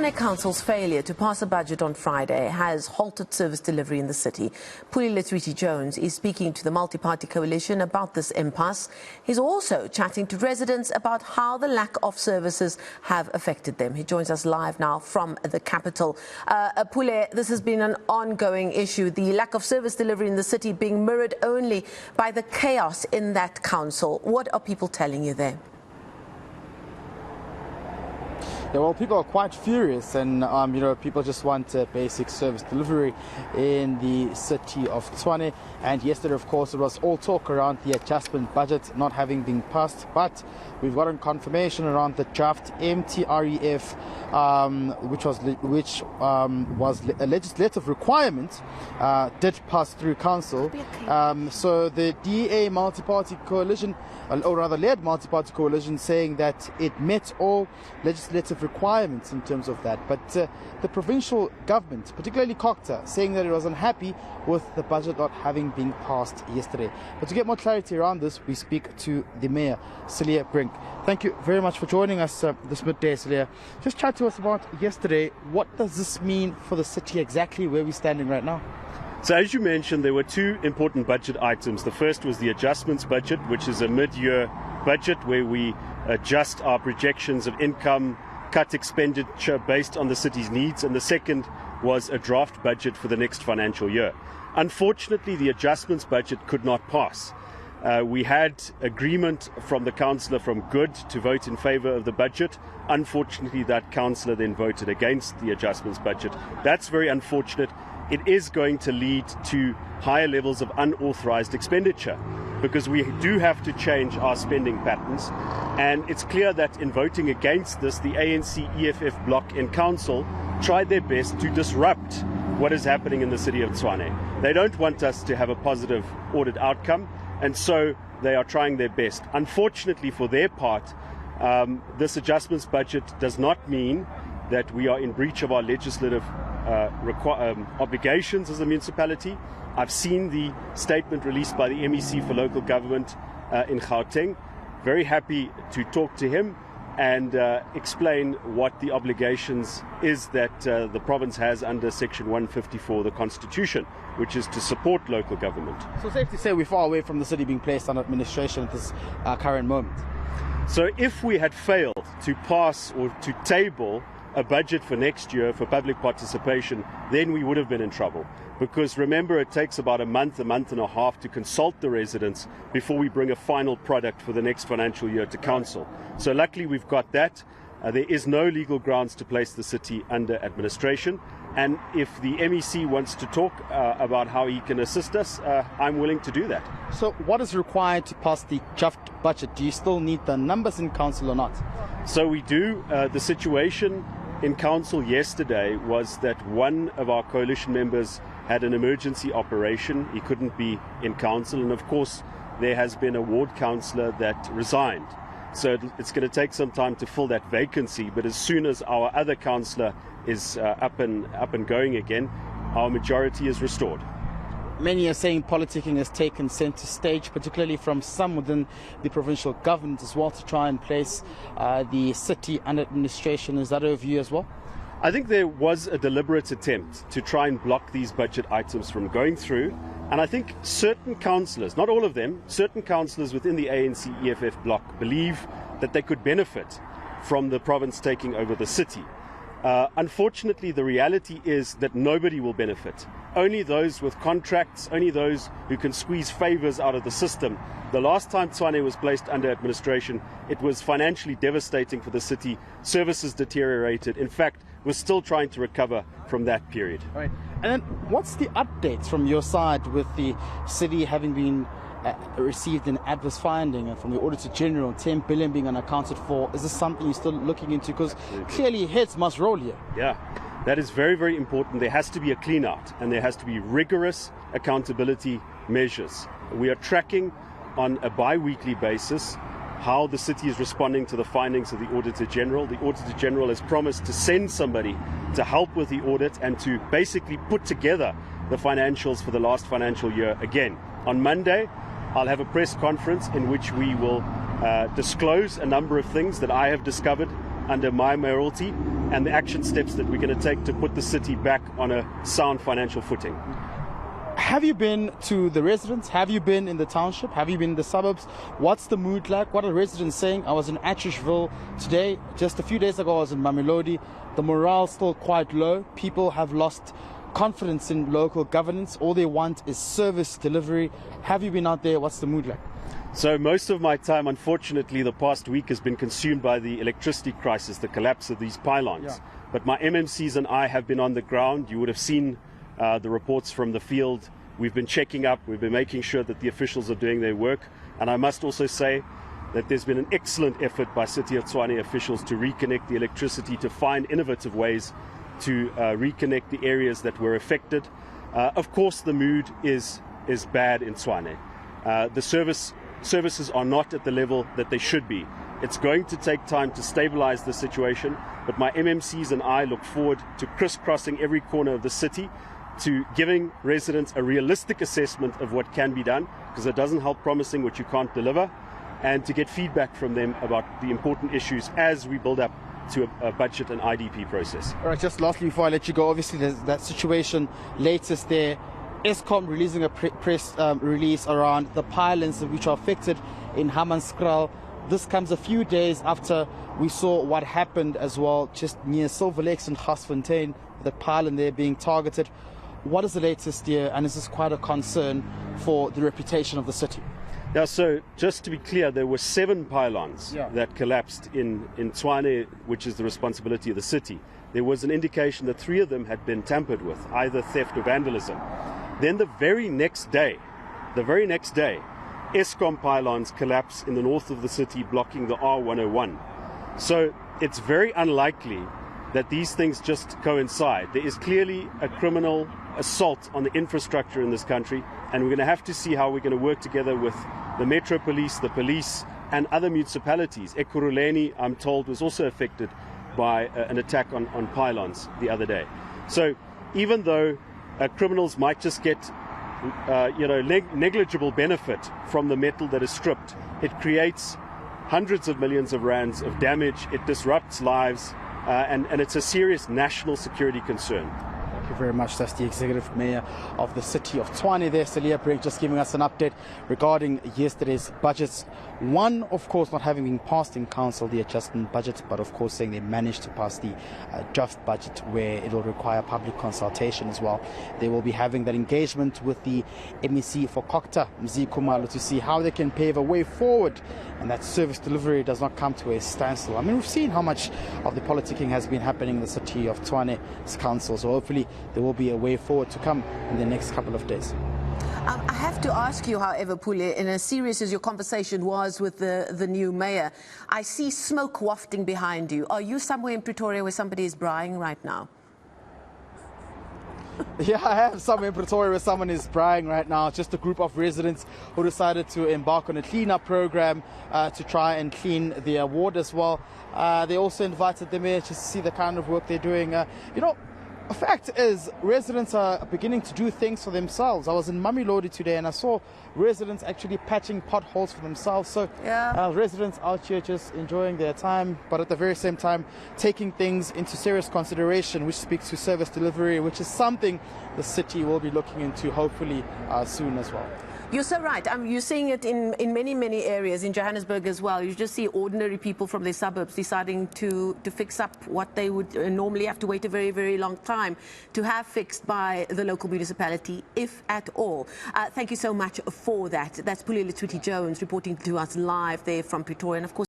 Tshwane Council's failure to pass a budget on Friday has halted service delivery in the city. Pule Letshwiti-Jones is speaking to the multi-party coalition about this impasse. He's also chatting to residents about how the lack of services have affected them. He joins us live now from the capital. Pule, this has been an ongoing issue, the lack of service delivery in the city being mirrored only by the chaos in that council. What are people telling you there? Yeah, well, people are quite furious, and people just want basic service delivery in the city of Tshwane. And yesterday, of course, it was all talk around the adjustment budget not having been passed, but we've gotten confirmation around the draft MTREF, which was a legislative requirement, did pass through council. So the DA multi-party coalition, or rather led multi-party coalition, saying that it met all legislative requirements in terms of that. But the provincial government, particularly Kokta, saying that it was unhappy with the budget not having been passed yesterday. But to get more clarity around this, we speak to the Mayor, Celia Brink. Thank you very much for joining us this midday, Celia. Just chat to us about yesterday. What does this mean for the city exactly, where we're standing right now? So as you mentioned, there were two important budget items. The first was the adjustments budget, which is a mid-year budget where we adjust our projections of income, cut expenditure based on the city's needs. And the second was a draft budget for the next financial year. Unfortunately, the adjustments budget could not pass. We had agreement from the councillor from Good to vote in favour of the budget. Unfortunately, that councillor then voted against the adjustments budget. That's very unfortunate. It is going to lead to higher levels of unauthorised expenditure because we do have to change our spending patterns. And it's clear that in voting against this, the ANC EFF bloc in council tried their best to disrupt what is happening in the city of Tshwane. They don't want us to have a positive audit outcome, and so they are trying their best. Unfortunately for their part, this adjustments budget does not mean that we are in breach of our legislative obligations as a municipality. I've seen the statement released by the MEC for local government in Gauteng. Very happy to talk to him and explain what the obligations is that the province has under Section 154 of the Constitution, which is to support local government. So safe to say we're far away from the city being placed under administration at this current moment. So if we had failed to pass or to table a budget for next year for public participation, then we would have been in trouble. Because remember, it takes about a month and a half to consult the residents before we bring a final product for the next financial year to council. So luckily we've got that. There is no legal grounds to place the city under administration. And if the MEC wants to talk about how he can assist us, I'm willing to do that. So what is required to pass the draft budget? Do you still need the numbers in council or not? So we do. The situation in council yesterday was that one of our coalition members had an emergency operation. He couldn't be in council, and of course there has been a ward councillor that resigned. So it's going to take some time to fill that vacancy, but as soon as our other councillor is up and going again, our majority is restored. Many are saying politicking has taken centre stage, particularly from some within the provincial government as well, to try and place the city under administration. Is that a view as well? I think there was a deliberate attempt to try and block these budget items from going through. And I think certain councillors, not all of them, certain councillors within the ANC EFF bloc believe that they could benefit from the province taking over the city. Unfortunately, the reality is that nobody will benefit. Only those with contracts, only those who can squeeze favours out of the system. The last time Tshwane was placed under administration, it was financially devastating for the city. Services deteriorated. In fact, we're still trying to recover from that period. Right. And then what's the updates from your side with the city having been received an adverse finding from the Auditor General, 10 billion being unaccounted for? Is this something you're still looking into? Because clearly heads must roll here. Yeah, that is very, very important. There has to be a clean out and there has to be rigorous accountability measures. We are tracking on a bi-weekly basis how the city is responding to the findings of the Auditor General. The Auditor General has promised to send somebody to help with the audit and to basically put together the financials for the last financial year again. On Monday, I'll have a press conference in which we will disclose a number of things that I have discovered under my mayoralty and the action steps that we're going to take to put the city back on a sound financial footing. Have you been to the residents? Have you been in the township? Have you been in the suburbs? What's the mood like? What are residents saying? I was in Attrishville today. Just a few days ago, I was in Mamelodi. The morale's still quite low. People have lost confidence in local governance. All they want is service delivery. Have you been out there? What's the mood like? So most of my time, unfortunately, the past week has been consumed by the electricity crisis, the collapse of these pylons. Yeah. But my MMCs and I have been on the ground. You would have seen the reports from the field. We've been checking up. We've been making sure that the officials are doing their work. And I must also say that there's been an excellent effort by City of Tshwane officials to reconnect the electricity, to find innovative ways to reconnect the areas that were affected. Of course, the mood is bad in Tshwane. The services are not at the level that they should be. It's going to take time to stabilize the situation, but my MMCs and I look forward to crisscrossing every corner of the city, to giving residents a realistic assessment of what can be done, because it doesn't help promising what you can't deliver, and to get feedback from them about the important issues as we build up to a budget and IDP process. All right, just lastly before I let you go, obviously there's that situation latest there. Eskom releasing a press release around the pylons which are affected in Hammanskraal. This comes a few days after we saw what happened as well just near Silver Lakes and Garsfontein, the pylon there being targeted. What is the latest here, and is this quite a concern for the reputation of the city? Yeah, so just to be clear, there were 7 pylons that collapsed in Tshwane, which is the responsibility of the city. There was an indication that 3 of them had been tampered with, either theft or vandalism. Then the very next day, Eskom pylons collapse in the north of the city, blocking the R101. So it's very unlikely that these things just coincide. There is clearly a criminal assault on the infrastructure in this country, and we're going to have to see how we're going to work together with the Metro Police, the police, and other municipalities. Ekurhuleni, I'm told, was also affected by an attack on pylons the other day. So even though criminals might just get negligible benefit from the metal that is stripped, it creates hundreds of millions of rands of damage. It disrupts lives, and it's a serious national security concern. Thank you very much. That's the Executive Mayor of the City of Tshwane there, Celia Brink, just giving us an update regarding yesterday's budgets. One, of course, not having been passed in council, the adjustment budget, but of course saying they managed to pass the draft budget, where it will require public consultation as well. They will be having that engagement with the MEC for Kokta, Mzi Khumalo, to see how they can pave a way forward and that service delivery does not come to a standstill. I mean, we've seen how much of the politicking has been happening in the City of Tshwane's council, so hopefully there will be a way forward to come in the next couple of days. I have to ask you, however, Pule, in as serious as your conversation was with the new mayor, I see smoke wafting behind you. Are you somewhere in Pretoria where somebody is braaiing right now? Yeah, I am somewhere in Pretoria where someone is braaiing right now. Just a group of residents who decided to embark on a clean-up program to try and clean their ward as well. They also invited the mayor to see the kind of work they're doing. A fact is, residents are beginning to do things for themselves. I was in Mamelodi today and I saw residents actually patching potholes for themselves. So residents out here just enjoying their time, but at the very same time taking things into serious consideration, which speaks to service delivery, which is something the city will be looking into hopefully soon as well. You're so right. You're seeing it in many, many areas, in Johannesburg as well. You just see ordinary people from their suburbs deciding to fix up what they would normally have to wait a very, very long time to have fixed by the local municipality, if at all. Thank you so much for that. That's Pule Letshwiti-Jones reporting to us live there from Pretoria. And of course,